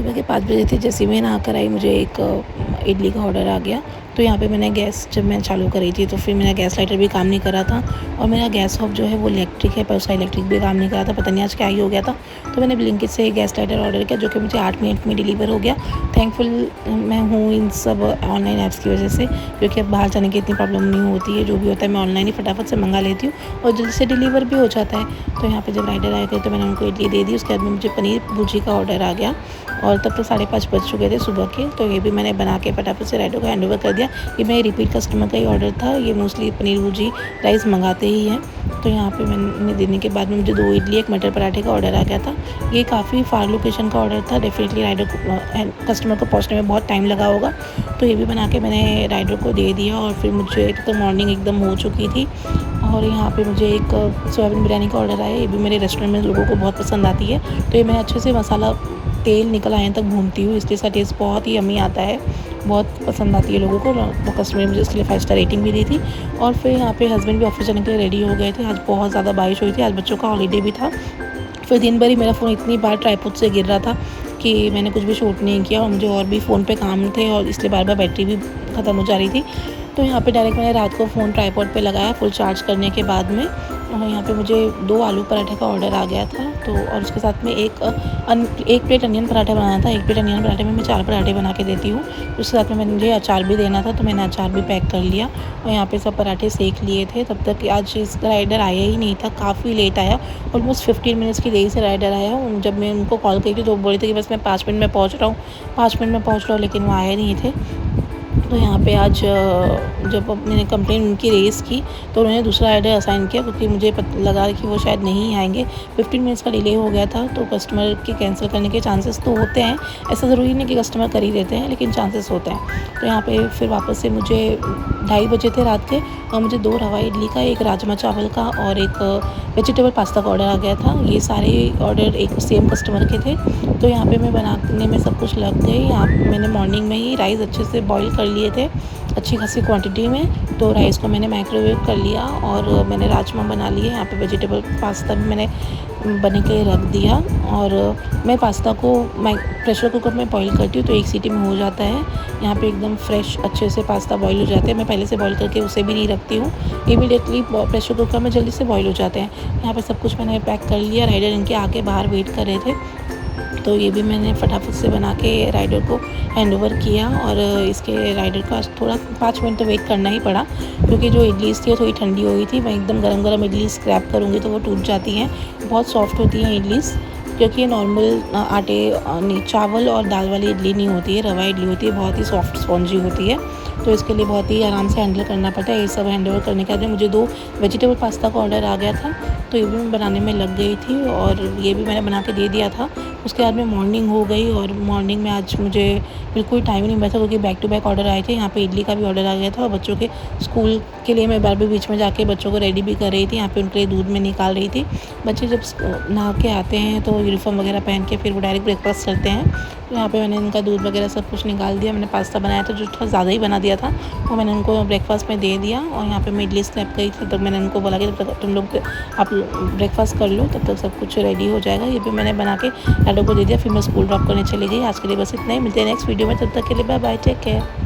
सुबह के 5 बजे थे। जैसे मैं नहा कर आई मुझे एक इडली का ऑर्डर आ गया। तो यहाँ पे मैंने गैस जब मैं चालू करी थी तो फिर मेरा गैस लाइटर भी काम नहीं कर रहा था और मेरा गैस हॉब जो है वो इलेक्ट्रिक है पर उसका इलेक्ट्रिक भी काम नहीं कर रहा था। पता नहीं आज क्या ही हो गया था। तो मैंने ब्लिंकिट से गैस लाइटर ऑर्डर किया जो कि मुझे 8 मिनट में डिलीवर हो गया। थैंकफुल मैं हूँ इन सब ऑनलाइन ऐप्स की वजह से, क्योंकि अब बाहर जाने की इतनी प्रॉब्लम नहीं होती है। जो भी होता है मैं ऑनलाइन ही फटाफट से मंगा लेती हूँ और जल्दी से डिलीवर भी हो जाता है। तो यहाँ पे जब राइडर आया तो मैंने उनको इडली दे दी। उसके बाद में मुझे पनीर भुर्जी का ऑर्डर आ गया और तब तो 5:30 बज चुके थे सुबह के। तो ये भी मैंने बना के फटाफट से राइडर को हैंड ओवर कर दिया। ये मेरे रिपीट कस्टमर का ही ऑर्डर था। ये मोस्टली पनीर भुर्जी राइस मंगाते ही हैं। तो यहाँ पे मैंने देने के बाद में मुझे 2 इडली 1 मटर पराठे का ऑर्डर आ गया था। ये काफ़ी फार लोकेशन का ऑर्डर था। डेफिनेटली राइडर को कस्टमर को पहुँचने में बहुत टाइम लगा होगा। तो ये भी बना के मैंने राइडर को दे दिया और फिर मुझे तो मॉर्निंग एकदम हो चुकी थी। और यहाँ पे मुझे एक सोयाबीन बिरयानी का ऑर्डर आया। ये भी मेरे रेस्टोरेंट में लोगों को बहुत पसंद आती है। तो ये मैं अच्छे से मसाला तेल निकल आने तक भूनती हूँ, इसलिए इसका टेस्ट बहुत ही यम्मी आता है। बहुत पसंद आती है लोगों को। तो कस्टमर ने मुझे इसके लिए 5 स्टार रेटिंग भी दी थी। और फिर यहाँ पे हस्बैंड भी ऑफिस जाने के लिए रेडी हो गए थे। आज बहुत ज़्यादा बारिश हुई थी, आज बच्चों का हॉलीडे भी था। फिर दिन भर ही मेरा फ़ोन इतनी बार ट्राइपॉड से गिर रहा था कि मैंने कुछ भी शूट नहीं किया और मुझे और भी फ़ोन पे काम थे और इसलिए बार बार बैटरी भी ख़त्म हो जा रही थी। तो यहाँ पे डायरेक्ट मैंने रात को फ़ोन ट्राइपॉड पे लगाया फुल चार्ज करने के बाद में। और यहाँ पे मुझे 2 आलू पराठे का ऑर्डर आ गया था। तो और उसके साथ में एक प्लेट अनियन पराठा बनाना था। 1 प्लेट अनियन पराठे में मैं 4 पराठे बना के देती हूँ। उसके साथ में मुझे अचार भी देना था तो मैंने अचार भी पैक कर लिया और यहाँ पे सब पराठे सेक लिए थे। तब तक आज इसका राइडर आया ही नहीं था, काफ़ी लेट आया। ऑलमोस्ट 15 मिनट्स की देरी से राइडर आया। जब मैं उनको कॉल करी थी तो बोले थे कि बस मैं 5 मिनट में पहुँच रहा हूँ, 5 मिनट में पहुँच रहा हूँ, लेकिन वो आए नहीं थे। तो यहाँ पे आज जब मैंने कंप्लेन उनकी रेज़ की तो उन्होंने दूसरा राइडर असाइन किया, क्योंकि मुझे लगा कि वो शायद नहीं आएंगे। 15 मिनट्स का डिले हो गया था। तो कस्टमर के कैंसिल करने के चांसेस तो होते हैं, ऐसा ज़रूरी नहीं कि कस्टमर कर ही देते हैं, लेकिन चांसेस होते हैं। तो यहाँ पे फिर वापस से मुझे 2:30 बजे थे रात के और मुझे 2 रवा इडली का, 1 राजमा चावल का और 1 वेजिटेबल पास्ता का ऑर्डर आ गया था। ये सारे ऑर्डर एक सेम कस्टमर के थे। तो यहाँ पे मैं बनाने में सब कुछ लग गई। यहाँ मैंने मॉर्निंग में ही राइस अच्छे से बॉईल कर लिए थे अच्छी खासी क्वांटिटी में। तो राइस को मैंने माइक्रोवेव कर लिया और मैंने राजमा बना लिए। यहाँ पे वेजिटेबल पास्ता भी मैंने बने के रख दिया। और मैं पास्ता को प्रेशर कुकर में बॉईल करती हूँ तो 1 सीटी में हो जाता है। यहाँ पे एकदम फ्रेश अच्छे से पास्ता बॉईल हो जाते हैं। मैं पहले से बॉईल करके उसे भी नहीं रखती हूँ, इमीडिएटली प्रेशर कुकर में जल्दी से बॉईल हो जाते हैं। यहाँ पे सब कुछ मैंने पैक कर लिया। राइडर इनके आके बाहर वेट कर रहे थे, तो ये भी मैंने फटाफट से बना के राइडर को हैंड ओवर किया। और इसके राइडर को आज थोड़ा 5 मिनट तो वेट करना ही पड़ा, क्योंकि जो इडलीस थी वो थोड़ी ठंडी हो गई थी। मैं एकदम गरम गरम इडली स्क्रैप करूँगी तो वो टूट जाती हैं, बहुत सॉफ्ट होती हैं इडलीस, क्योंकि ये नॉर्मल आटे नहीं चावल और दाल वाली इडली नहीं होती है, रवा इडली होती है, बहुत ही सॉफ्ट स्पॉन्जी होती है। तो इसके लिए बहुत ही आराम से हैंडल करना पड़ता है। ये सब हैंड ओवर करने के बाद मुझे 2 वेजिटेबल पास्ता का ऑर्डर आ गया था, तो ये भी मैं बनाने में लग गई थी और ये भी मैंने बना के दे दिया था। उसके बाद में मॉर्निंग हो गई और मॉर्निंग में आज मुझे बिल्कुल टाइम नहीं मिला था, क्योंकि बैक टू बैक ऑर्डर आए थे। यहाँ पे इडली का भी ऑर्डर आ गया था और बच्चों के स्कूल के लिए मैं बार बार बीच में जाके बच्चों को रेडी भी कर रही थी। यहाँ पे उनके लिए दूध में निकाल रही थी। बच्चे जब नहा के आते हैं तो यूनिफॉर्म वगैरह पहन के फिर वो डायरेक्ट ब्रेकफास्ट करते हैं। तो यहाँ पे मैंने इनका दूध वगैरह सब कुछ निकाल दिया। मैंने पास्ता बनाया था जो थोड़ा ज़्यादा ही बना दिया था, वो मैंने उनको ब्रेकफास्ट में दे दिया। और यहाँ पे मैं इडली स्क्रैप गई थी, तब मैंने उनको बोला कि जब तक तुम लोग आप ब्रेकफास्ट कर लो तब तक सब कुछ रेडी हो जाएगा। ये भी मैंने बना के डैडो को दे दिया। फिर मैं स्कूल ड्रॉप करने चली गई। आज के लिए बस इतना ही, मिलते हैं नेक्स्ट वीडियो में। तब तक के लिए बाय बाय, टेक केयर।